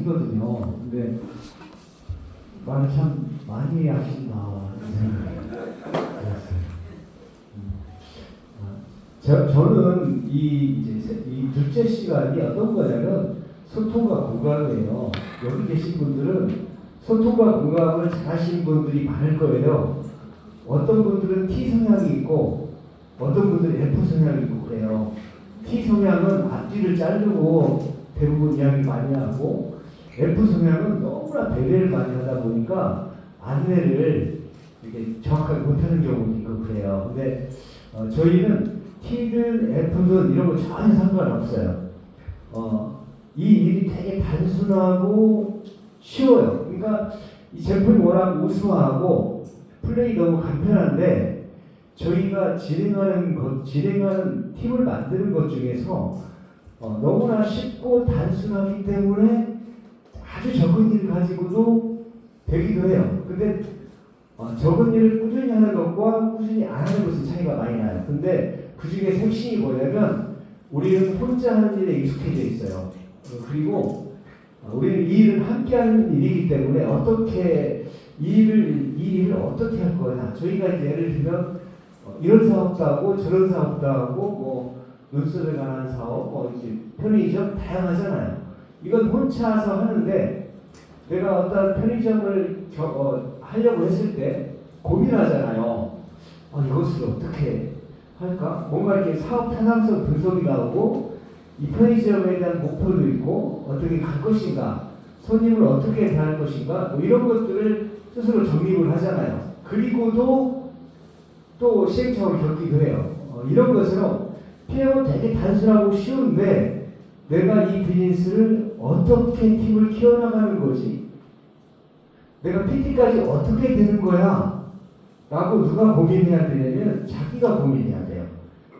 T거든요. 근데 말을 참 많이 하신다 생각이 들었어요. 저는 이 둘째 시간이 어떤 거냐면 소통과 공감이에요. 여기 계신 분들은 소통과 공감을 잘 하시는 분들이 많을 거예요. 어떤 분들은 T 성향이 있고 어떤 분들은 F 성향이 있고 그래요. T 성향은 앞뒤를 자르고 대부분 이야기 많이 하고, F 성향은 너무나 배려를 많이 하다 보니까 안내를 이렇게 정확하게 못하는 경우도 있고 그래요. 근데 저희는 T든 F든 이런 거 전혀 상관없어요. 이 일이 되게 단순하고 쉬워요. 그러니까 이 제품이 워낙 우수하고 플레이 너무 간편한데, 저희가 진행하는 팀을 만드는 것 중에서 너무나 쉽고 단순하기 때문에 아주 적은 일을 가지고도 되기도 해요. 근데 적은 일을 꾸준히 하는 것과 꾸준히 안 하는 것은 차이가 많이 나요. 근데 그 중에 핵심이 뭐냐면 우리는 혼자 하는 일에 익숙해져 있어요. 그리고 우리는 이 일은 함께 하는 일이기 때문에 이 일을 어떻게 할 거냐. 저희가 이제 예를 들면 이런 사업도 하고 저런 사업도 하고 뭐 눈썹에 관한 사업, 이제 편의점 다양하잖아요. 이건 혼자서 하는데 내가 어떤 편의점을 하려고 했을 때 고민하잖아요. 이것을 어떻게 할까? 뭔가 이렇게 사업 타당성 분석이 나오고 이 편의점에 대한 목표도 있고 어떻게 갈 것인가, 손님을 어떻게 대할 것인가, 뭐 이런 것들을 스스로 정립을 하잖아요. 그리고도 또 시행착오를 겪기도 해요. 이런 것처럼 피해가 되게 단순하고 쉬운데 내가 이 비즈니스를 어떻게 팀을 키워나가는 거지? 내가 PT까지 어떻게 되는 거야? 라고 누가 고민해야 되냐면 자기가 고민해야 돼요.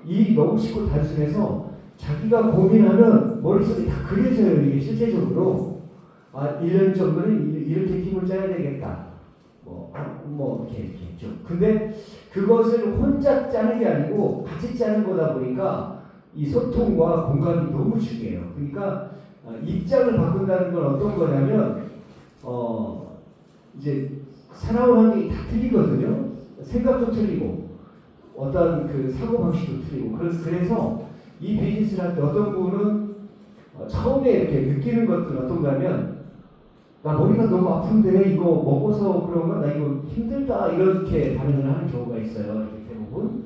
이 너무 쉽고 단순해서 자기가 고민하면 머릿속에 다 그려져요. 이게 실제적으로 1년 정도는 이렇게 팀을 짜야 되겠다. 이렇게 좀. 근데 그것을 혼자 짜는 게 아니고 같이 짜는 거다 보니까 이 소통과 공감이 너무 중요해요. 그러니까 입장을 바꾼다는 건 어떤 거냐면 이제 살아온 환경이 다 틀리거든요. 생각도 틀리고 어떤 그 사고 방식도 틀리고 그래서 이 비즈니스를 할 때 어떤 분은 처음에 이렇게 느끼는 것들은 어떤가 하면 나 머리가 너무 아픈데 이거 먹어서 그러면 나 이거 힘들다 이렇게 반응을 하는 경우가 있어요. 이렇게 대부분.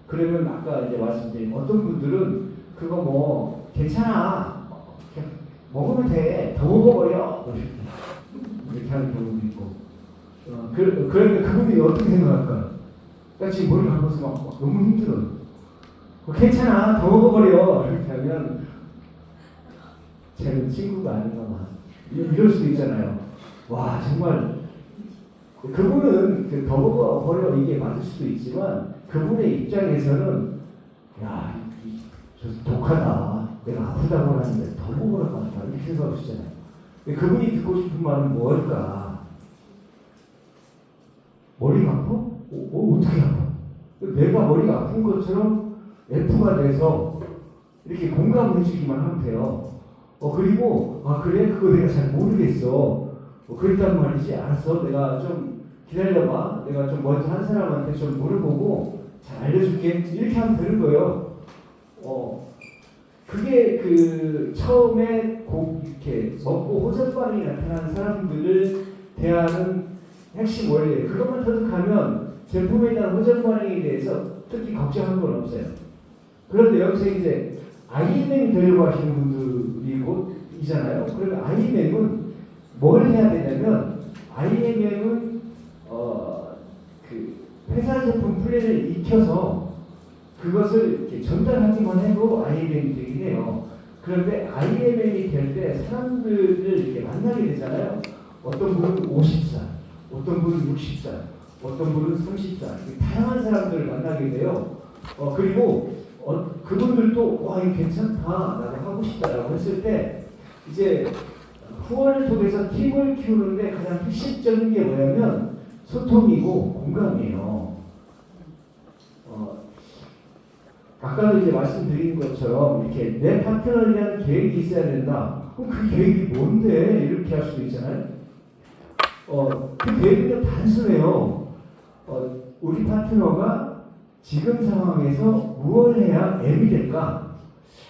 그러면 아까 이제 말씀드린 어떤 분들은 그거 뭐 괜찮아 그냥 먹으면 돼 더 먹어버려 이렇게 하는 경우도 있고. 그러니까 그분이 어떻게 생각할까? 나 지금 머리가 아파서 막 너무 힘들어. 괜찮아 더 먹어버려 이렇게 하면 쟤는 친구가 아닌가 봐. 이럴 수도 있잖아요. 와 정말 그분은 더 먹어버려 이게 맞을 수도 있지만 그분의 입장에서는 저 독하다. 내가 아프다고 하는데 더 먹으라고 한다. 이렇게 생각하시잖아요. 그분이 듣고 싶은 말은 뭘까? 머리가 아파? 어떻게 아파? 내가 머리가 아픈 것처럼 F가 돼서 이렇게 공감을 해주기만 하면 돼요. 그리고 그래? 그거 내가 잘 모르겠어. 그랬단 말이지. 알았어. 내가 좀 기다려봐. 내가 좀 먼저 한 사람한테 좀 물어보고 잘 알려줄게. 이렇게 하면 되는 거예요. 그게 그 처음에 이렇게 먹고 호전반응이 나타나는 사람들을 대하는 핵심 원리예요. 그것만 터득하면 제품에 대한 호전반응에 대해서 특히 걱정할 건 없어요. 그런데 여기서 이제 IMM이 되려고 하시는 분들이 곧 이잖아요. 그러면 IMM은 뭘 해야 되냐면 IMM은 그 회사 제품 플랜을 익혀서 그것을 이렇게 전달하기만 해도 IMM이 되긴 해요. 그런데 IMM이 될 때 사람들을 이렇게 만나게 되잖아요. 어떤 분은 50살, 어떤 분은 60살, 어떤 분은 30살, 다양한 사람들을 만나게 돼요. 그리고 그분들도 와 이거 괜찮다, 나도 하고 싶다라고 했을 때 이제 후원을 통해서 팀을 키우는데 가장 핵심적인 게 뭐냐면 소통이고 공감이에요. 아까도 이제 말씀드린 것처럼 이렇게 내 파트너에 대한 계획이 있어야 된다. 그럼 그 계획이 뭔데? 이렇게 할 수도 있잖아요. 그 계획은 단순해요. 우리 파트너가 지금 상황에서 무엇을 해야 M이 될까?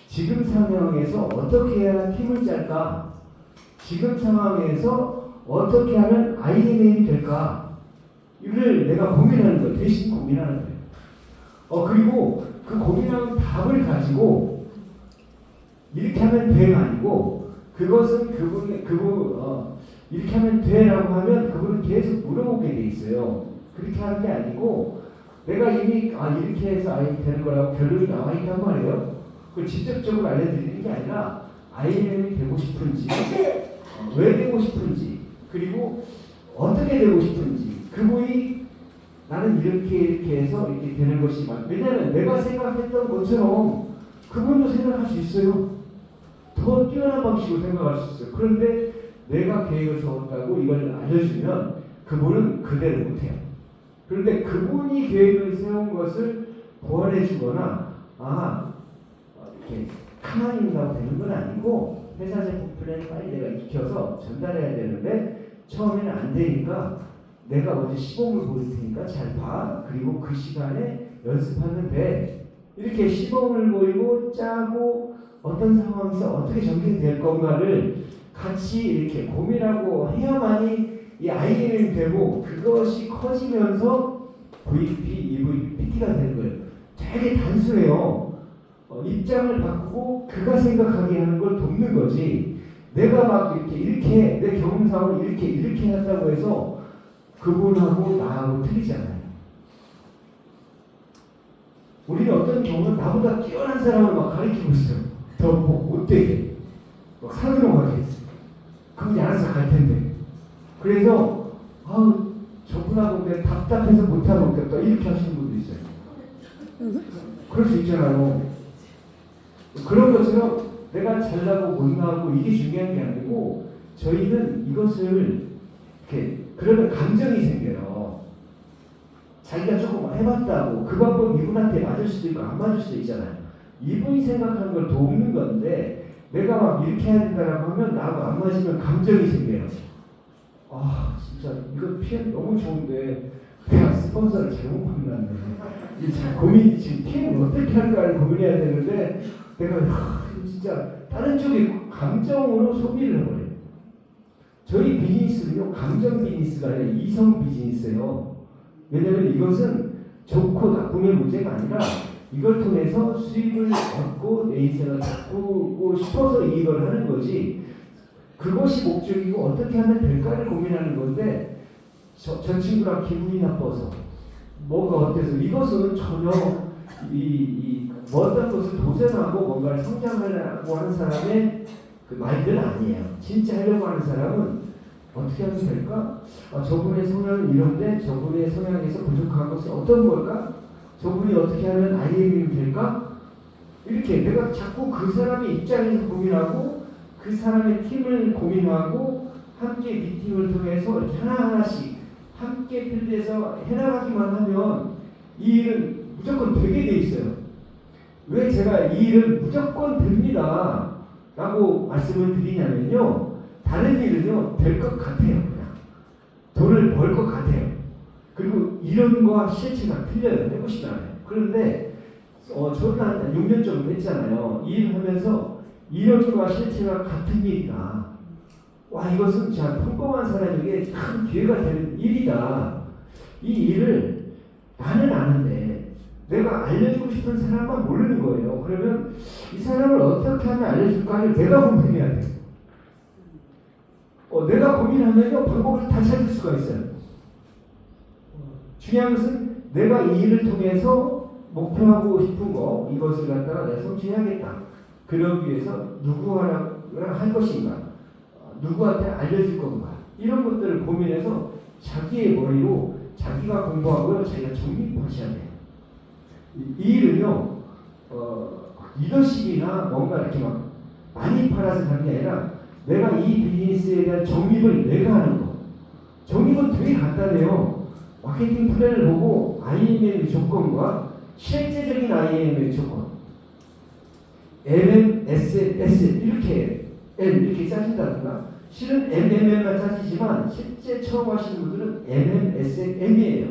지금 상황에서 어떻게 해야 팀을 짤까? 지금 상황에서 어떻게 하면 IMM이 될까? 이를 내가 고민하는 거예요. 대신 고민하는 거예요. 그리고 그 고민하는 답을 가지고 이렇게 하면 돼가 아니고 그것은 이렇게 하면 돼라고 하면 그분은 계속 물어보게 돼 있어요. 그렇게 하는 게 아니고 내가 이미 이렇게 해서 아이 되는 거라고 결론이 나와 있단 말이에요. 그걸 직접적으로 알려드리는 게 아니라 IMM이 되고 싶은지 왜 되고 싶은지 그리고 어떻게 되고 싶은지 그분이 나는 이렇게 해서 이렇게 되는 것이 왜냐하면 내가 생각했던 것처럼 그분도 생각할 수 있어요. 더 뛰어난 방식으로 생각할 수 있어요. 그런데 내가 계획을 세웠다고 이걸 알려주면 그분은 그대로 못해요. 그런데 그분이 계획을 세운 것을 보완해주거나 이렇게 가만히 있다고 되는 건 아니고 회사 제품 플랜을 빨리 내가 익혀서 전달해야 되는데 처음에는 안 되니까 내가 어제 시범을 보일 테니까 잘 봐. 그리고 그 시간에 연습하면 돼. 이렇게 시범을 보이고 짜고 어떤 상황에서 어떻게 전개될 건가를 같이 이렇게 고민하고 해야만이 이 IM이 되고 그것이 커지면서 VP, EVP, PT가 되는 거예요. 되게 단순해요. 입장을 바꾸고 그가 생각하게 하는 걸 돕는 거지. 내가 막 이렇게 내 경험상으로 이렇게 한다고 해서 그분하고 나하고 틀리잖아요. 우리는 어떤 경우는 나보다 뛰어난 사람을 막 가르치고 있어요. 더 못되게 막 산으로 가게 했어요. 그럼 이제 알아서 갈 텐데. 그래서 저분하고 내가 답답해서 못하고 있겠다 이렇게 하시는 분도 있어요. 그럴 수 있잖아요. 그런 것처럼 내가 잘나고 못나고 이게 중요한 게 아니고 저희는 이것을 이렇게 그러면 감정이 생겨요. 자기가 조금 해봤다고 그 방법 이분한테 맞을 수도 있고 안 맞을 수도 있잖아요. 이분이 생각하는 걸 돕는 건데 내가 막 이렇게 해야 된다라고 하면 나하고 안 맞으면 감정이 생겨요. 진짜 이거 PM 너무 좋은데 내가 스폰서를 잘못 만났네. 고민이 지금 PM을 어떻게 할까를 고민해야 되는데 내가 진짜 다른 쪽에 감정으로 소비를 해버려요. 저희 비즈니스는요 감정 비즈니스가 아니라 이성 비즈니스예요. 왜냐하면 이것은 좋고 나쁨의 문제가 아니라 이걸 통해서 수익을 얻고 내 인생을 바꾸고 싶어서 이걸 하는 거지 그것이 목적이고 어떻게 하면 될까를 고민하는 건데 저 친구랑 기분이 나빠서 뭐가 어때서 이것은 전혀 어떤 것을 도전하고 뭔가를 성장하려고 하는 사람의 그 마인드는 아니에요. 진짜 하려고 하는 사람은 어떻게 하면 될까? 저분의 성향은 이런데 저분의 성향에서 부족한 것은 어떤 걸까? 저분이 어떻게 하면 IM이 될까? 이렇게 내가 자꾸 그 사람의 입장에서 고민하고 그 사람의 팀을 고민하고 함께 미팅을 통해서 이렇게 하나하나씩 함께 필드에서 해나가기만 하면 이 일은 무조건 되게 돼 있어요. 왜 제가 이 일은 무조건 됩니다 라고 말씀을 드리냐면요 다른 일은요 될 것 같아요. 그냥 돈을 벌 것 같아요. 그리고 이론과 실체가 틀려요. 해보시잖아요. 그런데 저는 한 6년 정도 했잖아요. 이 일을 하면서 이론과 실체가 같은 일이다. 이것은 참 평범한 사람에게 큰 기회가 되는 일이다. 이 일을 나는 아는데 내가 알려주고 싶은 사람만 모르는 거예요. 그러면 이 사람을 어떻게 하면 알려줄까를 내가 고민해야 돼요. 내가 고민하면요 방법을 다 찾을 수가 있어요. 중요한 것은 내가 이 일을 통해서 목표하고 싶은 거 이것을 갖다가 내가 성취해야겠다. 그러기 위해서 누구랑 할 것인가 누구한테 알려줄 건가 이런 것들을 고민해서 자기의 머리로 자기가 공부하고요 자기가 정립하셔야 돼요. 이 일은요 리더십이나 뭔가 이렇게 막 많이 팔아서 하는 게 아니라 내가 이 비즈니스에 대한 정립을 내가 하는 거. 정립은 되게 간단해요. 마케팅 플랜을 보고 IMM의 조건과 실제적인 IMM의 조건 MM, S 이렇게 이렇게 짜진다든가 실은 MMM만 짜지지만 실제 처음 하시는 분들은 MMSM이에요.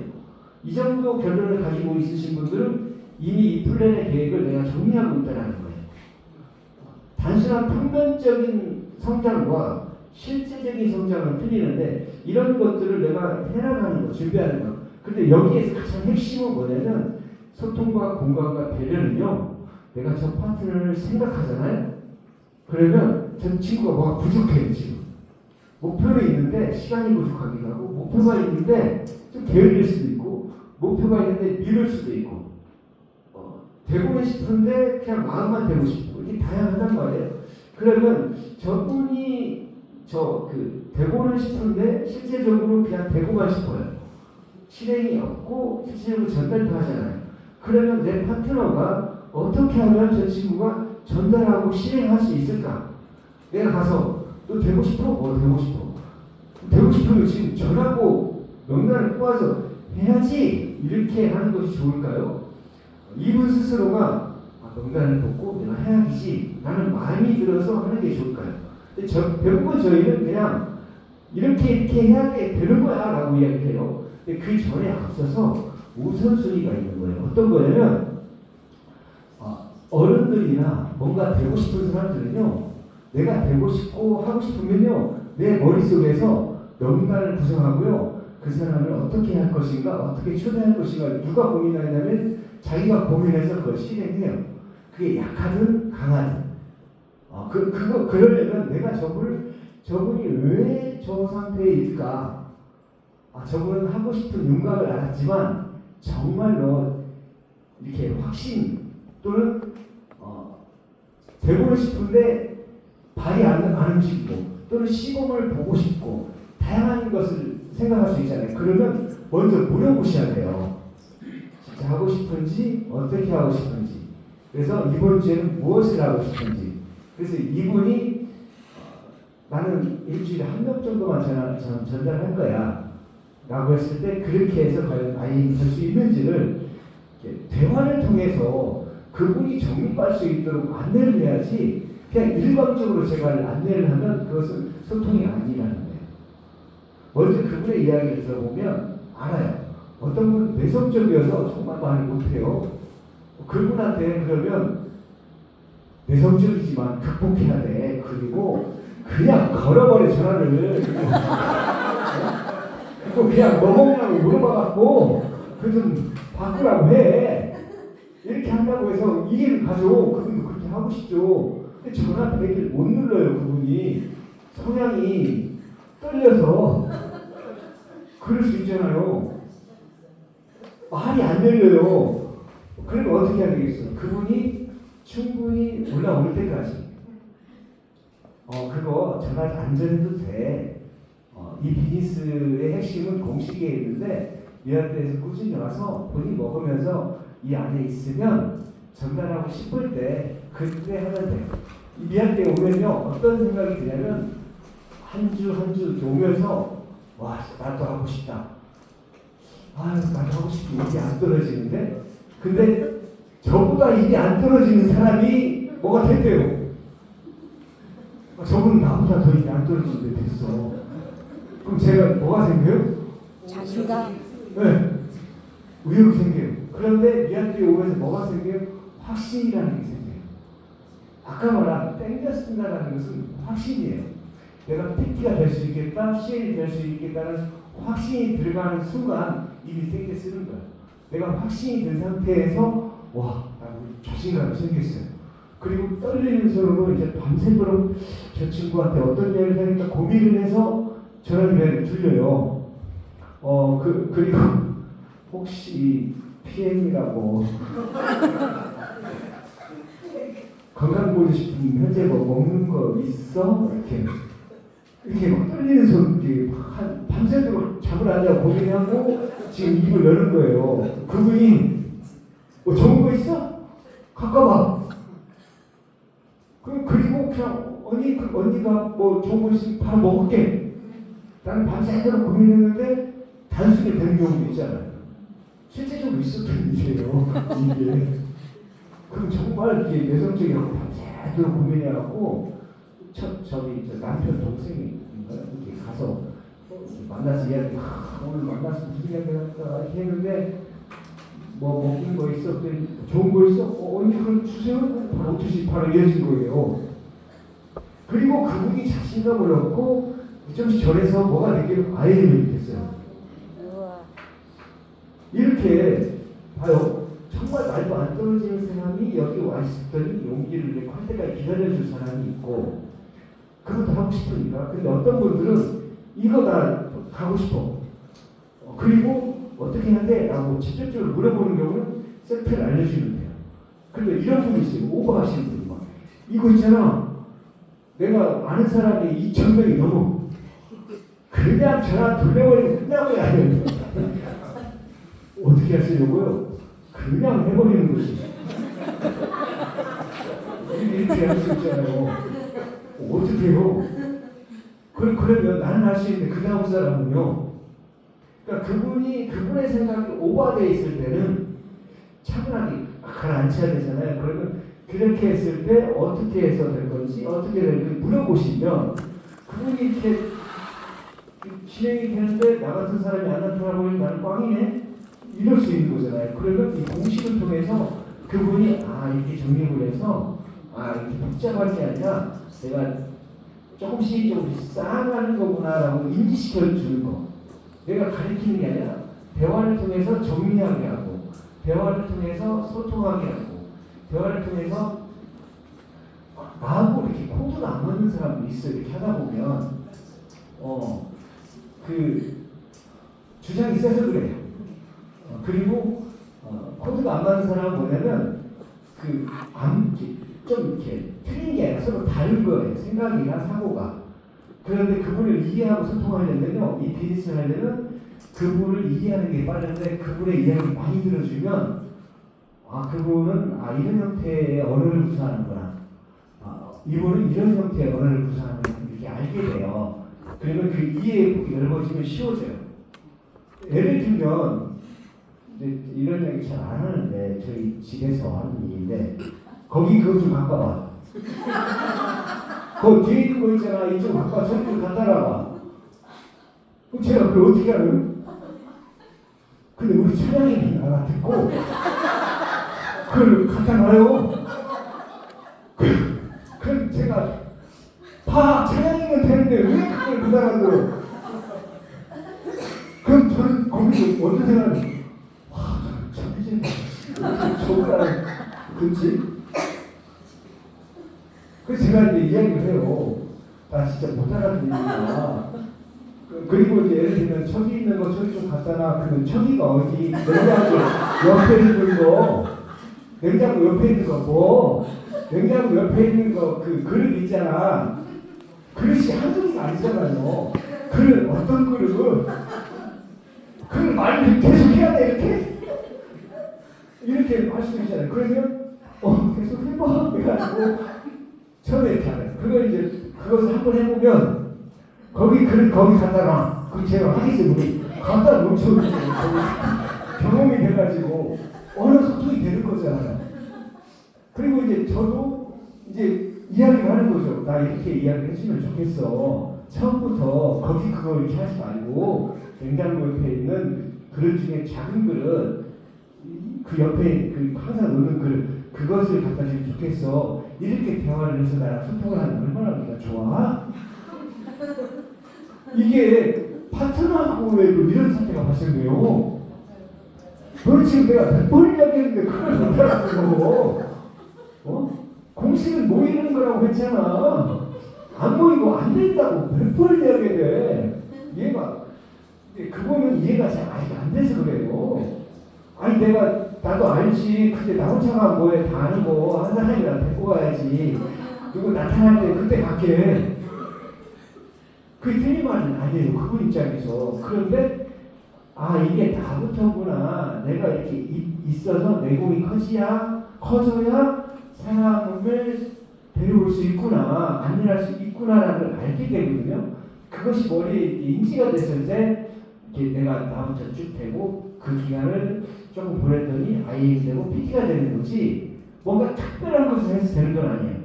이 정도 결론을 가지고 있으신 분들은 이미 이 플랜의 계획을 내가 정리하고 있다는 거예요. 단순한 평면적인 성장과 실제적인 성장은 틀리는데 이런 것들을 내가 해나가는 거, 준비하는 거. 근데 여기에서 가장 핵심은 뭐냐면 소통과 공감과 배려는요. 내가 저 파트너를 생각하잖아요. 그러면 저 친구가 뭐가 부족해요 지금. 목표는 있는데 시간이 부족하기도 하고 목표가 있는데 좀 게을릴 수도 있고 목표가 있는데 미룰 수도 있고 되고는 싶은데 그냥 마음만 되고 싶고 이게 다양하단 말이에요. 그러면 저분이 되고는 싶은데 실제적으로 그냥 되고만 싶어요. 실행이 없고 실제적으로 전달도 하잖아요. 그러면 내 파트너가 어떻게 하면 저 친구가 전달하고 실행할 수 있을까? 내가 가서 너 되고 싶어? 되고 싶어. 되고 싶으면 지금 전하고 명단을 꼬아서 해야지 이렇게 하는 것이 좋을까요? 이분 스스로가 명단을 뽑고 내가 해야지 라는 마음이 들어서 하는 게 좋을까요? 근데 대부분 저희는 그냥 이렇게 해야 되는 거야 라고 이야기해요. 근데 그 전에 앞서서 우선순위가 있는 거예요. 어떤 거냐면 어른들이나 뭔가 되고 싶은 사람들은요. 내가 되고 싶고 하고 싶으면요. 내 머릿속에서 명단을 구성하고요. 그 사람을 어떻게 할 것인가 어떻게 초대할 것인가 누가 고민하냐면 자기가 고민해서 그걸 실행해요. 그게 약하든 강하든 그러려면 내가 저분이 왜 저 상태에 있을까? 저분은 하고 싶은 윤곽을 알았지만 정말로 이렇게 확신 또는 되고는 싶은데 발이 안 움직이고 또는 시범을 보고 싶고 다양한 것을 생각할 수 있잖아요. 그러면 먼저 물어보셔야 돼요. 진짜 하고 싶은지 어떻게 하고 싶은지 그래서 이번 주에는 무엇을 하고 싶은지 그래서 이분이 나는 일주일에 한 명 정도만 전달할 거야 라고 했을 때 그렇게 해서 과연 아이인이 될 수 있는지를 대화를 통해서 그분이 정립할 수 있도록 안내를 해야지 그냥 일방적으로 제가 안내를 하면 그것은 소통이 아니라는 거예요. 먼저 그분의 이야기를 들어보면 알아요. 어떤 분은 내성적이어서 정말 말을 못해요. 그분한테 그러면 내성적이지만 극복해야 돼. 그리고 그냥 걸어버려 전화를. 그리고 그냥 뭐 먹냐고 물어봐갖고 그 좀 바꾸라고 해. 이렇게 한다고 해서 이해를 가져. 그분도 그렇게 하고 싶죠. 근데 전화 배기를 못 눌러요. 그분이 성향이 떨려서 그럴 수 있잖아요. 말이 안 열려요. 그러면 어떻게 해야 되겠어요? 그분이 충분히 올라올 때까지 그거 전화 안 전해도 돼. 이 비즈니스의 핵심은 공식에 있는데 미아트에서 꾸준히 와서 본인 먹으면서 이 안에 있으면 전달하고 싶을 때 그때 하면 돼요. 이 미아트에 오면요 어떤 생각이 드냐면 한 주 한 주 이렇게 오면서 와 나도 하고 싶다. 나도 하고 싶은 일이 안 떨어지는데 근데 저보다 일이 안 떨어지는 사람이 뭐가 됐대요. 저분은 나보다 더 일이 안 떨어지는데 됐어. 그럼 제가 뭐가 생겨요? 자신감. 네. 의욕이 생겨요. 그런데 미아트에 오면서 뭐가 생겨요? 확신이라는 게 생겨요. 아까 말한 땡겼습니다라는 것은 확신이에요. 내가 PT가 될 수 있겠다, CL이 될 수 있겠다는 확신이 들어가는 순간 이미 땡겨 쓰는 거야. 내가 확신이 든 상태에서 와, 나도 자신감이 생겼어요. 그리고 떨리는 손으로 이제 밤새도록 저 친구한테 어떤 이야기를 하니까 고민을 해서 전화를 들려요. 그리고 혹시 PM이라고 건강보조식품 현재 뭐 먹는 거 있어? 이렇게 막 떨리는 손, 한 밤새도록 잠을 안 자고 고민하고 지금 입을 여는 거예요. 그분이 뭐 좋은 거 있어? 갖고 와. 그리고 그냥 언니가 뭐 좋은 거 있으면 바로 먹을게. 나는 밤새도록 고민했는데 단순히 되는 경우도 있잖아요. 실제적으로 있었던 일이에요. 이게. 그럼 정말 이게 내성적이라고 밤새도록 고민해갖고 저 남편 동생인가 이렇게 가서 만나서 이야기 오늘 만나서 무슨 이야기 할까 이렇게 했는데 뭐 먹는 거 있어? 좋은 거 있어? 언니 그럼 주세요. 바로 주시 바로 이어진 거예요. 그리고 그분이 자신감을 얻고 좀씩 절에서 뭐가 되기를 아예를 됐어요. 이렇게 봐요. 정말 말도 안 떨어지는 사람이 여기 와 있었더니 용기를 내고 할 때까지 기다려줄 사람이 있고 그것도 하고 싶으니까. 근데 어떤 분들은 이거 나 가고 싶어. 그리고 어떻게 해야 돼? 라고 직접적으로 물어보는 경우는 셀프를 알려주면 돼요. 근데 이런 분이 있어요. 오버하시는 분이 막 이거 있잖아. 내가 아는 사람이 2,000명이 넘어. 그냥 전화 돌려버리면 끝나고야 하는 어떻게 하시려고요? 그냥 해버리는 거지. 이렇게 할 수 있잖아요. 어떻게 해요? 그러면 나는 할 수 있는데 그 다음 사람은요. 그러니까 그분의 생각이 오버되어 있을 때는 차분하게 가라앉혀야 되잖아요. 그러면 그렇게 했을 때 어떻게 해서 될 건지 어떻게 될지 물어보시면 그분이 이렇게 진행이 되는데 나 같은 사람이 안 나타나고 나는 꽝이네? 이럴 수 있는 거잖아요. 그러면 이 공식을 통해서 그분이 이렇게 정립을 해서 이렇게 복잡할 게 아니라 내가 조금씩 쌓아가는 거구나라고 인지시켜 주는 거. 내가 가르치는 게 아니라 대화를 통해서 정리하게 하고 대화를 통해서 소통하게 하고 대화를 통해서 나하고 이렇게 코드가 안 맞는 사람도 있어요. 이렇게 하다 보면 그 주장이 세서 그래요. 그리고 코드가 안 맞는 사람은 뭐냐면 좀 이렇게 틀린 게 아니라 서로 다른 거예요. 생각이나 사고가. 그런데 그분을 이해하고 소통하려면요, 이 비즈니스를 하려면 그분을 이해하는 게 빠른데 그분의 이야기를 많이 들어주면 그분은 이런 형태의 언어를 구사하는구나. 이분은 이런 형태의 언어를 구사하는구나. 이렇게 알게 돼요. 그러면 그 이해의 폭이 넓어지면 쉬워져요. 예를 들면 이제 이런 얘기 잘 안 하는데 저희 집에서 하는 얘기인데 거기 그거 좀 바꿔봐. 그 뒤에 있는 거 있잖아. 이쪽 바꿔. 저기 좀 갖다 놔봐. 그럼 제가 그걸 어떻게 하는? 근데 우리 차장님이 듣고 그걸 갖다 놔요. 그럼 제가 차장님은 되는데 왜 그걸 갖다 놔요? 그럼 저는 거기서 어떤 생각을 저거랑 그렇지? 그래서 제가 이제 이야기를 해요. 나 진짜 못 알아듣는구나. 그리고 이제 예를 들면 저기 있는 거 저기 좀 갖다 놔. 그러면 저기가 어디? 냉장고 옆에 있는 거. 냉장고 옆에 있는 거 뭐? 냉장고 옆에 있는 거 그 그릇 있잖아. 그릇이 한두 개가 아니잖아요. 그릇 어떤 그릇? 그걸 말을 계속 해야 돼 이렇게 말씀하시잖아요. 그러면 계속 해봐 해가지고 처음에 이렇게 하래요. 그걸 이제 그것을 한번 해보면 거기 갖다 놔. 그 제가 하겠어요. 갖다 놓죠. 경험이 돼가지고 어느 소통이 되는 거잖아요. 그리고 이제 저도 이제 이야기를 하는 거죠. 나 이렇게 이야기를 해주면 좋겠어. 처음부터 거기 그거 이렇게 하지 말고 냉장고 옆에 있는 그릇 중에 작은 그릇 그 옆에 항상 놓는 그것을 갖다 주면 좋겠어. 이렇게 대화를 해서 나랑 소통을 하면 얼마나 우리가 좋아? 이게 파트너하고에도 이런 사태가 발생돼요. 너 지금 내가 100번 이야기했는데 그걸 못 알아듣고 공식은 모이는 거라고 했잖아. 안 모이고 안 된다고 100번 이야기해야 돼. 얘가 그거는 이해가 잘 안 돼서 그래요. 나도 알지. 근데 나 혼자가 뭐해. 다 아는 거. 한 사람이랑 데리고 가야지. 누구 나타날 때 그때 갈게. 그게 틀린 말은 아니에요. 그분 입장에서. 그런데 이게 나부터구나. 내가 이렇게 있어서 내공이 커져야 사람을 데려올 수 있구나. 안내할 수 있구나라는 걸 알게 되거든요. 그것이 머리에 인지가 됐을 때 내가 나부터 쭉 되고 그 기간을 조금 보냈더니 IA가 되고 PT가 되는 거지 뭔가 특별한 것을 해서 되는 건 아니에요.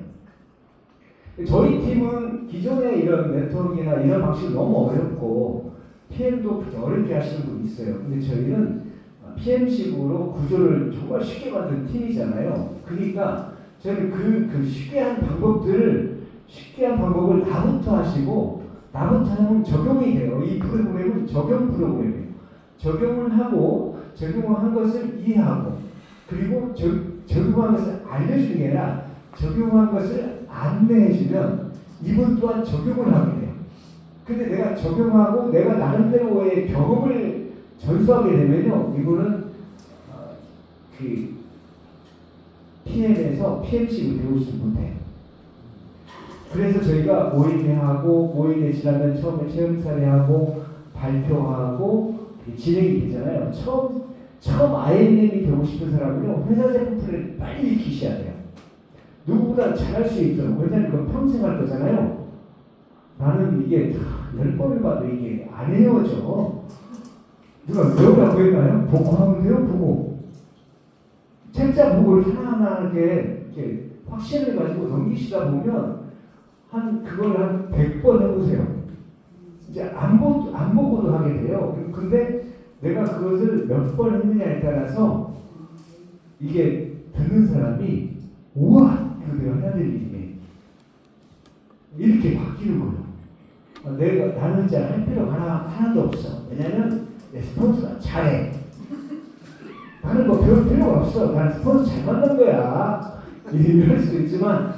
저희 팀은 기존의 이런 네트워크나 이런 방식이 너무 어렵고 PM도 그렇게 어렵게 하시는 분이 있어요. 근데 저희는 PM식으로 구조를 정말 쉽게 만든 팀이잖아요. 그러니까 저희는 그 쉽게 한 방법을 나부터 하시고 나부터 하면 적용이 돼요. 이 프로그램은 적용 프로그램이에요. 적용을 하고 적용을 한 것을 이해하고 그리고 적용한 것을 알려주는 게 아니라 적용한 것을 안내해주면 이분 또한 적용을 하게 돼요. 근데 내가 적용하고 내가 나름대로의 경험을 전수하게 되면요, 이분은 그 PM에서 PM식을 배우지 못해요. 그래서 저희가 모임에 지나면 처음에 체험사례하고 발표하고 진행이 되잖아요. 처음 IMM이 되고 싶은 사람은요, 회사 제품 플랜을 빨리 익히셔야 돼요. 누구보다 잘할 수 있도록. 왜냐하면 그건 평생 할 거잖아요. 나는 이게 10번을 봐도 이게 안 헤어져. 누가 외우라고 했나요? 보고 하면 돼요, 보고. 책자 보고를 하나하나 이렇게 확신을 가지고 넘기시다 보면 그걸 한 100번 해보세요. 이제 안 보고도 하게 돼요. 근데 내가 그것을 몇 번 했느냐에 따라서 이게 듣는 사람이 우와! 이거 내가 해야 될 일이네. 이렇게 바뀌는 거예요. 나는 이제 할 필요가 하나도 없어. 왜냐면 내 스폰서가 잘해. 나는 뭐 배울 필요가 없어. 나는 스폰서 잘 만난 거야. 이럴 수도 있지만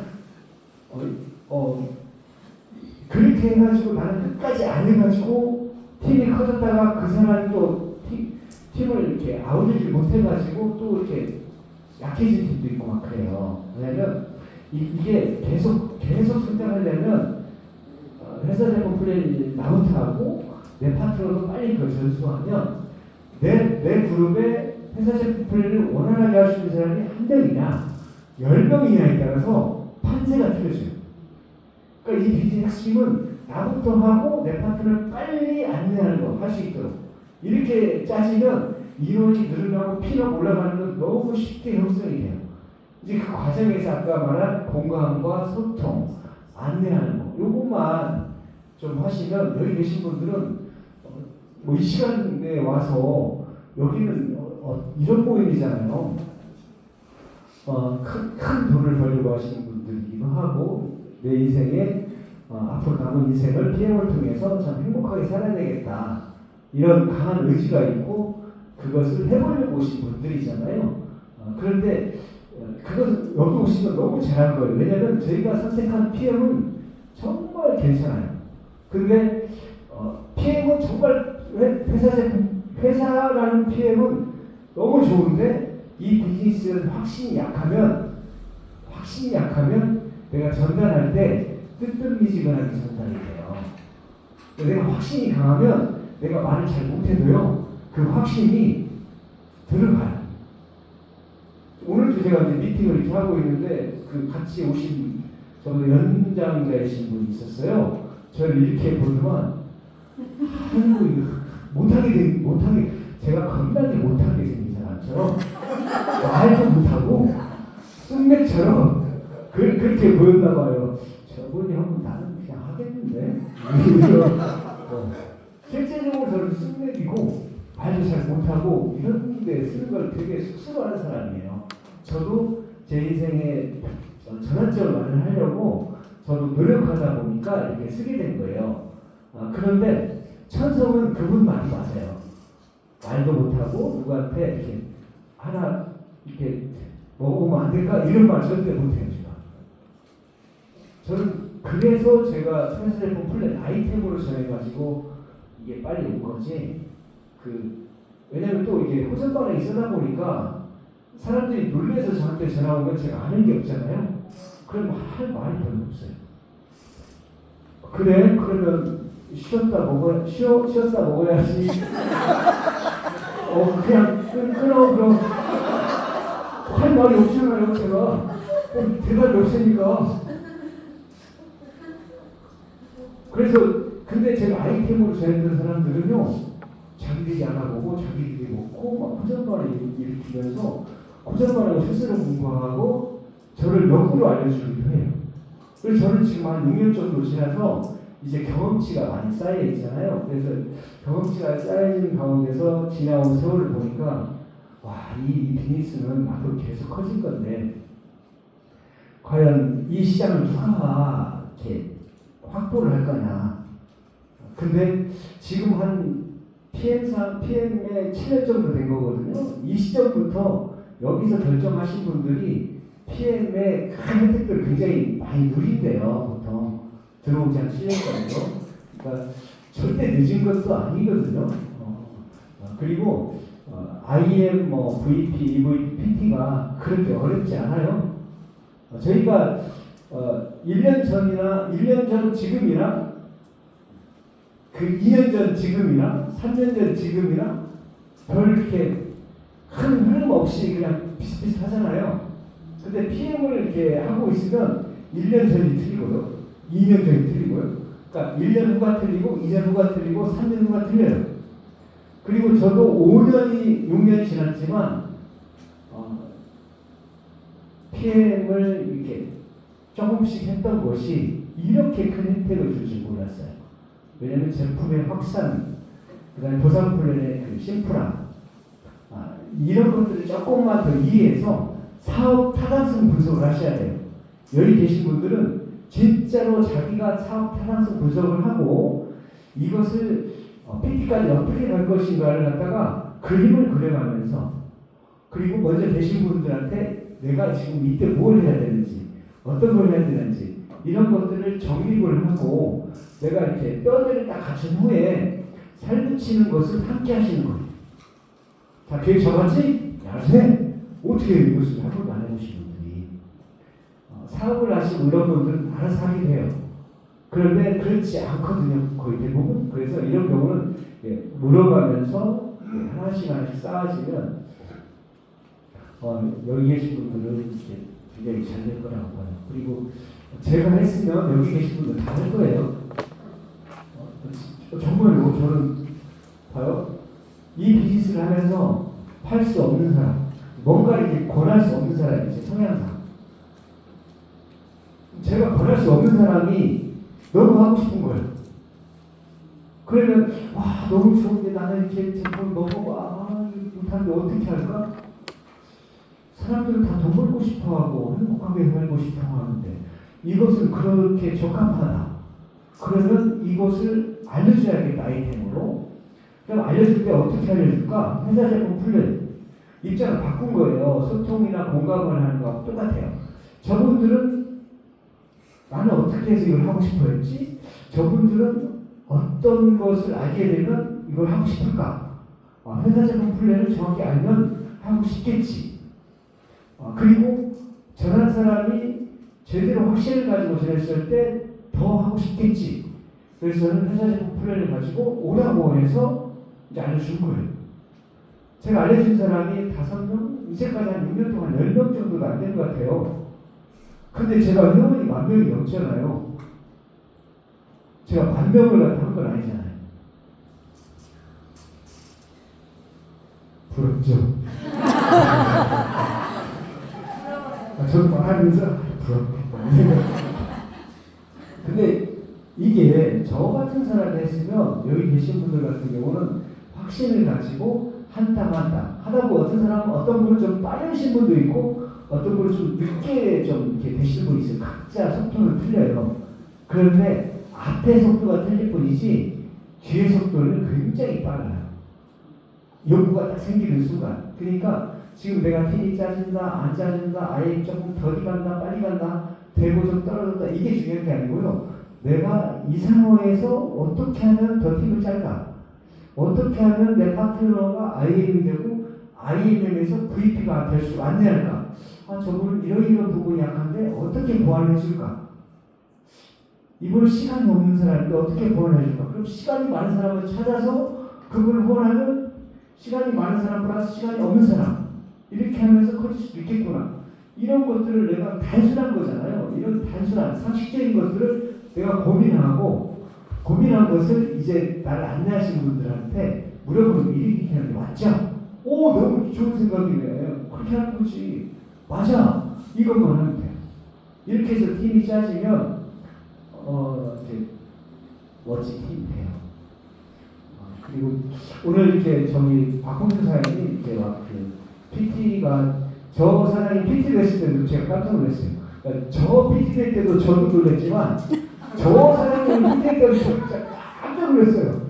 그렇게 해가지고 나는 끝까지 안 해가지고 팀이 커졌다가 그 사람이 또 팀을 이렇게 아우르지 못해가지고 또 이렇게 약해진 팀도 있고 막 그래요. 왜냐면 이게 계속 성장하려면 회사 제품 플랜이 나부터 하고 내 파트너도 빨리 그걸 전수하면 내 그룹에 회사 제품 플랜을 원활하게 할 수 있는 사람이 한 명이냐 10명이냐에 따라서 판세가 틀려져요. 그러니까 이 비즈니스 핵심은 나부터 하고 내 파트너를 빨리 안내하는 거 할 수 있도록 이렇게 짜지면 인원이 늘어나고 피가 올라가는 건 너무 쉽게 형성이 돼요. 이제 그 과정에서 아까 말한 공감과 소통, 안내하는 거 요것만 좀 하시면 여기 계신 분들은 뭐 이 시간에 와서 여기는 이런 모임이잖아요. 큰 돈을 벌려고 하시는 분들이기도 하고 내 인생에 앞으로 남은 인생을 PM을 통해서 참 행복하게 살아야 되겠다 이런 강한 의지가 있고 그것을 해보려고 오신 분들이잖아요. 그런데 그것은 여기 오시면 너무 잘한 거예요. 왜냐하면 저희가 선택한 PM은 정말 괜찮아요. 근데 PM은 정말 회사라는 PM은 너무 좋은데 이 비즈니스는 확신이 약하면 내가 전달할 때 뜨뜻미지근하게 전달이 돼요. 내가 확신이 강하면 내가 말을 잘 못해도요 그 확신이 들어가요. 오늘도 제가 이제 미팅을 이렇게 하고 있는데 그 같이 오신 저도 연장자이신 분이 있었어요. 저를 이렇게 보더만 못하게 제가 겁나게 못하게 생긴 사람처럼 말도 못하고 쑥맥처럼 그렇게 보였나 봐요. 저분이 하면 나는 그냥 하겠는데 실제적으로 저는 쑥맥이고 말도 잘 못하고 이런 데 쓰는 걸 되게 쑥스러워하는 사람이에요. 저도 제 인생에 전환점을 마련하려고 저도 노력하다 보니까 이렇게 쓰게 된 거예요. 그런데 천성은 그분 말이 맞아요. 말도 못하고 누구한테 이렇게 하나 이렇게 먹으면 안 될까 이런 말 절대 못해요. 저는 그래서 제가 회사 제품 플랜 아이템으로 정해가지고 이게 빨리 온 거지. 왜냐면 또 이게 호전 반응이 쓰다 보니까 사람들이 놀래서 저한테 전화 오면 제가 아는 게 없잖아요. 그럼 할 말이 별로 없어요. 그래? 그러면 쉬었다 먹어야지. 그냥 끊어 그럼 할 말이 없잖아요. 제가 대답이 없으니까. 그래서 근데 제가 아이템으로 전했던 사람들은요 자기들이 알아보고 자기들이 먹고 막 호전반을 일으키면서 호전반하고 스스로 공부하고 저를 역으로 알려주기도 해요. 그래서 저는 지금 한 6년 정도 지나서 이제 경험치가 많이 쌓여 있잖아요. 그래서 경험치가 쌓여진 가운데서 지나온 세월을 보니까 와, 이 비즈니스는 앞으로 계속 커질 건데 과연 이 시장을 누가 이렇게 확보를 할 거냐. 근데 지금 한 PM에 7년 정도 된 거거든요. 이 시점부터 여기서 결정하신 분들이 PM의 큰 혜택들을 굉장히 많이 누린대요. 보통 들어오지 한 7년 정도. 그러니까 절대 늦은 것도 아니거든요. 그리고 IM, VP, EVP, PT가 그렇게 어렵지 않아요. 저희가 1년 전 지금이랑 그 2년 전 지금이랑 3년 전 지금이랑 별 이렇게 큰 흐름 없이 그냥 비슷비슷하잖아요. 근데 PM을 이렇게 하고 있으면 1년 전이 틀리고요. 2년 전이 틀리고요. 그러니까 1년 후가 틀리고 2년 후가 틀리고 3년 후가 틀려요. 그리고 저도 5년이 6년이 지났지만 PM을 이렇게 조금씩 했던 것이 이렇게 큰 혜택을 줄 줄 몰랐어요. 왜냐하면 제품의 확산, 그다음에 보상 플랜의 그 심플함, 이런 것들을 조금만 더 이해해서 사업 타당성 분석을 하셔야 돼요. 여기 계신 분들은 진짜로 자기가 사업 타당성 분석을 하고 이것을 PT까지 어떻게 갈 것인가를 갖다가 그림을 그려가면서 그리고 먼저 계신 분들한테 내가 지금 이때 뭘 해야 되는지 어떤 걸 해야 되는지 이런 것들을 정립을 하고 내가 이렇게 뼈대를 딱 갖춘 후에 살붙이는 것을 함께 하시는 거예요. 자, 계획 잡았지? 야세! 어떻게 이것을 한 번도 안 해보신 분들이 사업을 하시고 이런 분들은 알아서 하게 돼요. 그런데 그렇지 않거든요. 거의 대부분. 그래서 이런 경우는 물어가면서 하나씩 쌓아지면 여기 계신 분들은 굉장히 잘 될 거라고 봐요. 그리고 제가 했으면 여기 계신 분들 다 할 거예요. 정말로 저는 봐요. 이 비즈니스를 하면서 팔 수 없는 사람, 뭔가 이렇게 권할 수 없는 사람이 제 성향상. 제가 권할 수 없는 사람이 너무 하고 싶은 거예요. 그러면 와 너무 좋은데 나는 이렇게 제품 먹어봐 못하는데 어떻게 할까? 사람들은 다 돈 벌고 싶어하고 행복하게 살고 싶어하는데 이것은 그렇게 적합하다. 그러면 이것을 알려줘야겠다 아이템으로. 그럼 알려줄 때 어떻게 알려줄까? 회사 제품 플랜 입장을 바꾼 거예요. 소통이나 공감을 하는 거하고 똑같아요. 저분들은 나는 어떻게 해서 이걸 하고 싶어 했지? 저분들은 어떤 것을 알게 되면 이걸 하고 싶을까? 회사 제품 플랜을 정확히 알면 하고 싶겠지. 그리고 저런 사람이 제대로 확신을 가지고 지냈을 때 더 하고 싶겠지. 그래서 저는 회사 제품 플랜을 가지고 오라고 해서 이제 알려준 거예요. 제가 알려준 사람이 5명, 이제까지 한 6년 동안 10명 정도도 안 된 것 같아요. 근데 제가 회원이 10,000명이 넘잖아요. 제가 10,000명을 갖다 한 건 아니잖아요. 부럽죠? 저도 말하면서 부럽겠다. 근데 이게 저 같은 사람이 했으면 여기 계신 분들 같은 경우는 확신을 가지고 한 땀 한 땀 하다 보면 어떤 사람은 어떤 분은 좀 빠르신 분도 있고 어떤 분은 좀 늦게 좀 이렇게 되시는 분이 있어요. 각자 속도는 틀려요. 그런데 앞에 속도가 틀릴 뿐이지 뒤에 속도는 굉장히 빨라요. 욕구가 딱 생기는 순간. 그러니까 지금 내가 팀이 짜진다, 안 짜진다, 아예 조금 덜 간다, 빨리 간다, 되고 좀 떨어졌다. 이게 중요한 게 아니고요. 내가 이 상황에서 어떻게 하면 더 팀을 짤까? 어떻게 하면 내 파트너가 IM이 되고 IM에서 VP가 될 수 안내할까? 저분은 이런 부분이 약한데 어떻게 보완해 줄까? 이번 시간이 없는 사람인데 어떻게 보완해 줄까? 그럼 시간이 많은 사람을 찾아서 그분을 후원하면 시간이 많은 사람 플러스 시간이 없는 사람 이렇게 하면서 커질 수도 있겠구나. 이런 것들을 내가 단순한 거잖아요. 이런 단순한 상식적인 것들을 내가 고민한 것을 이제 나를 안내하시는 분들한테 물어보는 이렇게 하는 게 맞죠? 오, 너무 좋은 생각이네. 그렇게 하는 거지. 맞아. 이것만 하면 돼요. 이렇게 해서 팀이 짜지면 이제 멋진 팀이 돼요. 그리고 오늘 이렇게 저기 박홍준 사장님이 이제 PT가 저 사장님 PT 됐을 때도 제가 깜짝 놀랐어요. 그러니까 저 PT 될 때도 저도 놀랐지만 저 사장님 PT 될 때도 진짜 깜짝 놀랐어요.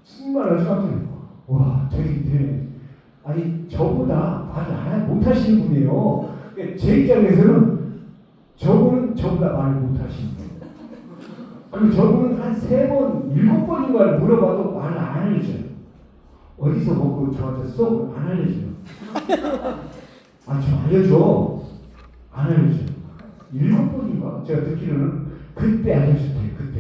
정말 아주 깜짝 놀랐어요. 와, 되게 아니 저보다 말을 못하시는 분이에요. 그러니까 제 입장에서는 저분은 저보다 말을 못하시는 거예요. 그리고 저분은 한 3번, 7번인가를 물어봐도 말을 안 알려줘요. 어디서 먹고 저한테 쏙 안 알려줘요. 좀 알려줘. 안 알려줘요. 7번인가? 제가 듣기로는 그때 알려줬대요. 그때.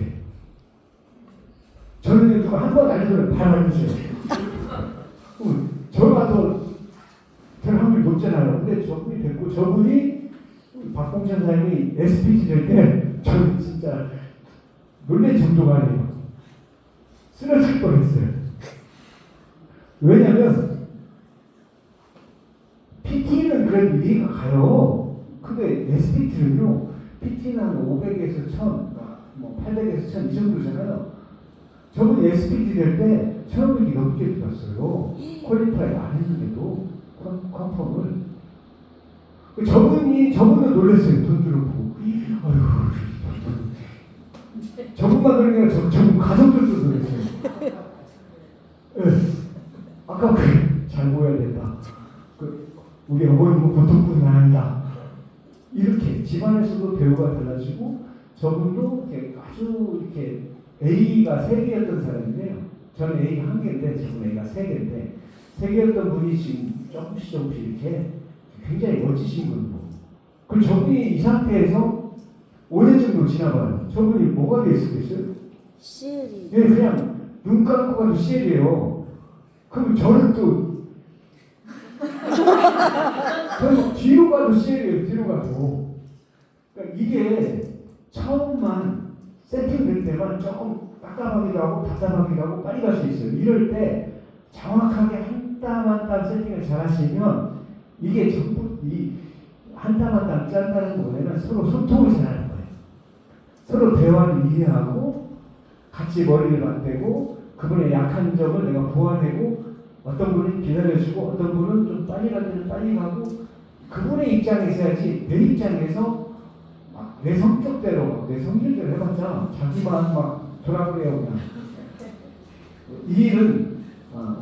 저는 누가 한 번 알려주면 바로 알려줘요. 저가 더 별 확률이 높잖아요. 근데 저분이 됐고, 저분이 박봉찬 사장님이 SPT 될 때 저는 진짜 놀랄 정도가 아니에요. 쓰러질 뻔했어요. 왜냐면 PT는 그래도 이해가 가요. 근데 SPT는요, PT는 한 500에서 1000, 800에서 1000 이 정도잖아요. 저분이 SPT 될 때 1500이 넘게 들었어요. 퀄리파이 안 했는데도 컨펌을. 저분은 놀랐어요. 돈 들어보고. 아이고, 저분만 그런 게 아니라 저분 가족들도 놀랐어요. 네. 아까 잘 보여야 된다. 우리 어머님은 보통 분이 아니다. 이렇게 집안에서도 대우가 달라지고 저분도 이렇게 아주 이렇게 A가 3개였던 사람인데요. 저는 A가 1개인데 저분 A가 3개인데 3개였던 분이 지금 조금씩 이렇게 굉장히 멋지신 분이고, 그리고 저분이 이 상태에서 5년 정도 지나봐요. 저분이 뭐가 돼 있었겠어요? CL이. 예, 그냥 눈 감고 가도 CL이에요. 그럼 저는 또 저는 뒤로 가도 CL이에요. 뒤로 가도. 그러니까 이게 처음만 세팅될 때만 조금 깜깜하기도 하고 답답하기도 하고 빨리 갈 수 있어요. 이럴 때 정확하게 한 땀 한 땀 세팅을 잘 하시면 이게 전부 이 한 땀 한 땀 짠다는 거 뭐냐면 서로 소통을 잘하는 거예요. 서로 대화를 이해하고 같이 머리를 맞대고 그분의 약한 점을 내가 보완하고, 어떤 분이 기다려주고 어떤 분은 좀 빨리 갈 때는 빨리 가고, 그분의 입장에서 해야지 내 입장에서 막 내 성격대로 내 성질대로 해봤자 자기만 막 돌아보래요. 그냥 이 일은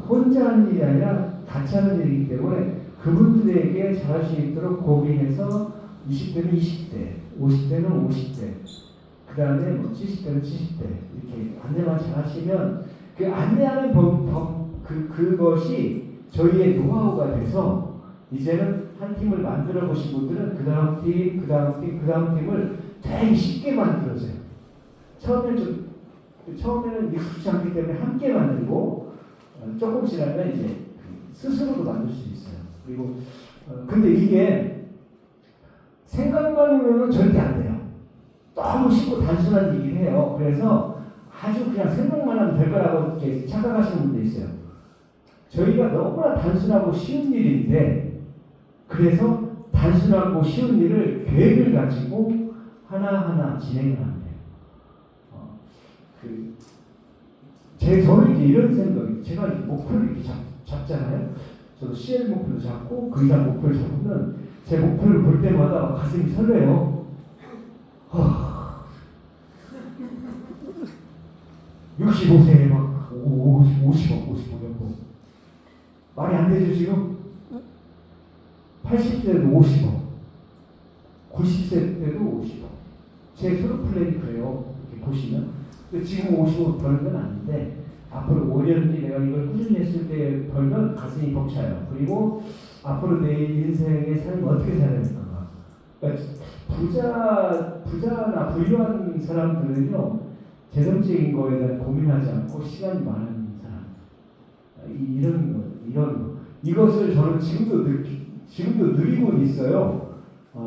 혼자 하는 일이 아니라 같이 하는 일이기 때문에 그분들에게 잘할 수 있도록 고민해서 20대는 20대, 50대는 50대, 그 다음에 70대는 70대 이렇게 안내만 잘 하시면 그 안내하는 그것이 저희의 노하우가 돼서 이제는 한 팀을 만들어 보신 분들은 그 다음 팀, 그 다음 팀, 그 다음 팀을 되게 쉽게 만들어져요. 처음에는 익숙치 않기 때문에 함께 만들고 조금 지나면 이제 스스로도 만들 수 있어요. 그리고 근데 이게 생각만으로는 절대 안 돼요. 너무 쉽고 단순한 일이긴 해요. 그래서 아주 그냥 생각만 하면 될 거라고 이렇게 착각하시는 분도 있어요. 저희가 너무나 단순하고 쉬운 일인데, 그래서 단순하고 쉬운 일을 계획을 가지고 하나하나 진행을 하면 돼요. 저는 이제 이런 생각이, 제가 목표를 이렇게 잡잖아요. 저도 CL 목표도 잡고 그 이상 목표를 잡으면 제 목표를 볼 때마다 가슴이 설레요. 65세에 막 50억, 55년도 말이 안 되죠 지금? 80세도 50억, 90세 때도 50억. 제 솔로 플랜이 그래요. 이렇게 보시면. 근데 지금 50억 벌는 건 아닌데 앞으로 5년 뒤 내가 이걸 꾸준히 했을 때 벌면 가슴이 벅차요. 그리고 앞으로 내 인생의 삶을 어떻게 살아야 될까. 그러니까 부자나 부유한 사람들은요, 재정적인 거에 대한 고민하지 않고 시간이 많은 사람. 이런 거. 이것을 저는 지금도 누리고 있어요.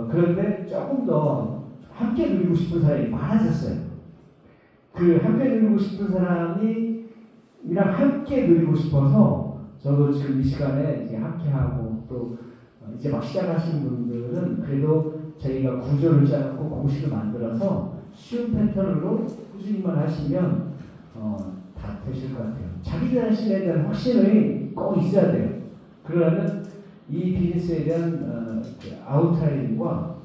그런데 조금 더 함께 누리고 싶은 사람이 많아졌어요. 그 함께 누리고 싶은 사람이랑 함께 누리고 싶어서 저도 지금 이 시간에 이제 함께 하고, 또 이제 막 시작하시는 분들은 그래도 저희가 구조를 짜고 공식을 만들어서 쉬운 패턴으로 꾸준히만 하시면 다 되실 것 같아요. 자기 자신에 대한 확신이 꼭 있어야 돼요. 그러면 이 비즈니스에 대한 그 아웃라인과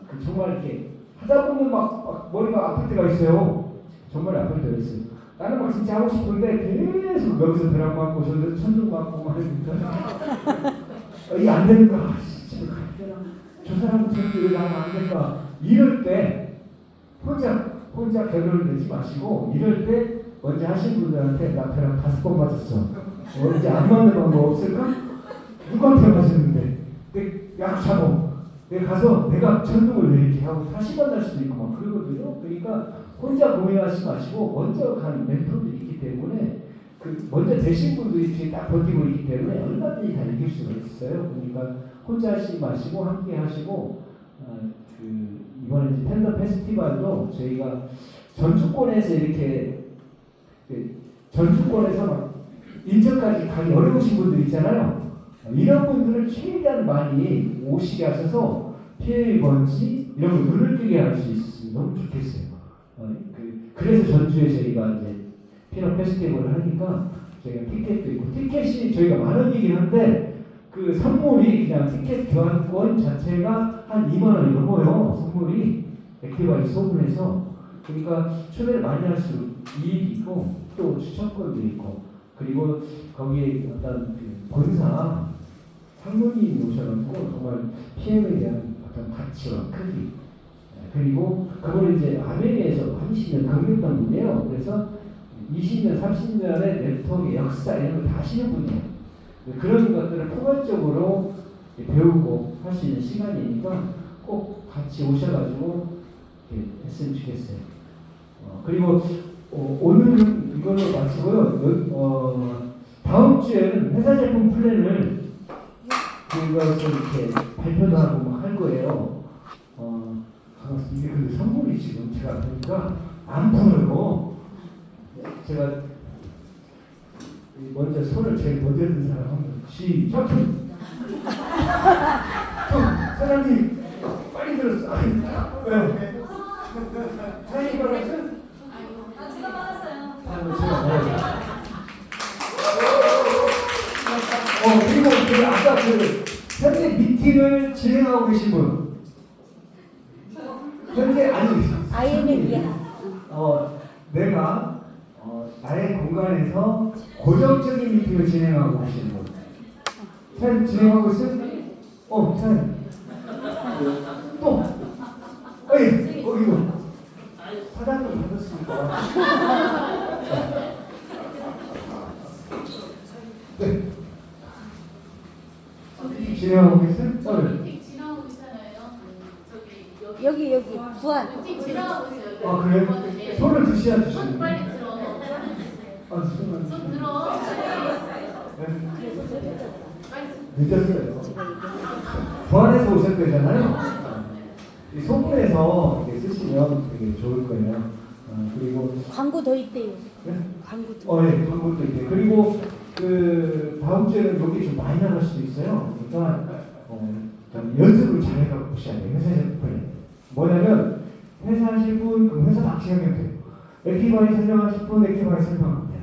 그 정말 이렇게 하다 보면 막 머리가 아플 때가 있어요. 정말 아플 때가 있어요. 나는 막 진짜 하고 싶은데 계속 여기서 벼락 맞고 저기서 천둥 맞고 막 하니까 이게 안 되는가? 진짜 저 사람은 저렇게 왜 나면 안 될까? 이럴 때 혼자 결론을 내지 마시고 이럴 때 먼저 하신 분들한테 나 벼락 5번 맞았어. 이제 안 맞는 방법 없을까? 누구한테 맞았는데 약 잡어. 내가 가서 내가 천둥을 내리게 하고 다시 만날 수도 있고 막 그러거든요. 그러니까 혼자 고민하지 마시고 먼저 가는 멘토들이 있기 때문에 그 먼저 되신 분들이 뒤에 딱 버티고 있기 때문에 얼마든지 다 이길 수가 있어요. 그러니까 혼자 하지 마시고 함께 하시고 그 이번에 이제 팬더 페스티벌도 저희가 전주권에서 이렇게 전주권에서 막 인천까지 가기 어려우신 분들 있잖아요. 이런 분들을 최대한 많이 오시게 하셔서 피해 번지 이런 거 눈을 뜨게 할 수 있으면 너무 좋겠어요. 그래서 전주에 저희가 이제 피넛 페스티벌을 하니까 저희가 티켓도 있고 티켓이 저희가 10,000원이긴 한데 그 선물이 그냥 티켓 교환권 자체가 한 20,000원이 넘어요. 선물이 액티바이 소분해서 그러니까 초대를 많이 할수록 이익이 있고 또 추천권도 있고 그리고 거기에 어떤 그 본사 상무님이 오셔가지고 정말 PM에 대한 어떤 가치와 크기 그리고 그걸 이제 아메리카에서 한 20년 강력한 분이에요. 그래서 20년, 30년의 네트워크의 역사 이런 걸 다 아시는 분이에요. 그런 것들을 포괄적으로 배우고 할 수 있는 시간이니까 꼭 같이 오셔가지고 했으면 좋겠어요. 그리고 오늘은 이걸로 마치고요. 다음 주에는 회사 제품 플랜을 그것을 이렇게 발표도 하고 막 할 거예요. 이게 근데 선물이 지금 제가 보니까 안 풀어요. 제가 먼저 손을 제일 먼저 든 사람 한번 시작. 사장님 빨리 들었어. 왜? 사장님 받았어요? 제가 받았어요. 제가 받았어요. 그리고 그 아까 그 현재 미팅을 진행하고 계신 분. 현재 아니. IMF야. 내가 나의 공간에서 고정적인 미팅을 진행하고 계시는 분. 사장님 진행하고 있어요? 사장님. 또. 이거. 사장님 받았습니까? 네. 진행하고 계세요? 미팅 지나고 있잖아요. 여기 부안. 미팅 지나고 있어요. 그래요? 손을 드셔야 손 주시는 빨리 들어. 손 들어. 빨리. 늦었어요. 부안에서 오셨대잖아요. 이 소문에서 이렇게 쓰시면 되게 좋을 거예요. 그리고 광고 더 있대요. 네? 광고도. 네, 광고도 있대요. 그리고 그 다음 주에는 여기 좀 많이 나갈 수도 있어요. 그러니까 좀 연습을 잘 해가고 보셔야 돼요. 회사 제품을. 뭐냐면 회사 하실 분, 그 회사 박치하면 돼요. 액티바이 설명하실 분, 액티바이 설명하면 돼요.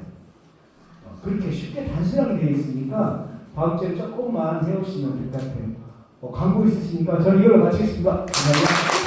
그렇게 쉽게 단순하게 되어 있으니까 다음 주에 조금만 해오시면 될 것 같아요. 광고 있으시니까 저는 이걸로 마치겠습니다. 감사합니다.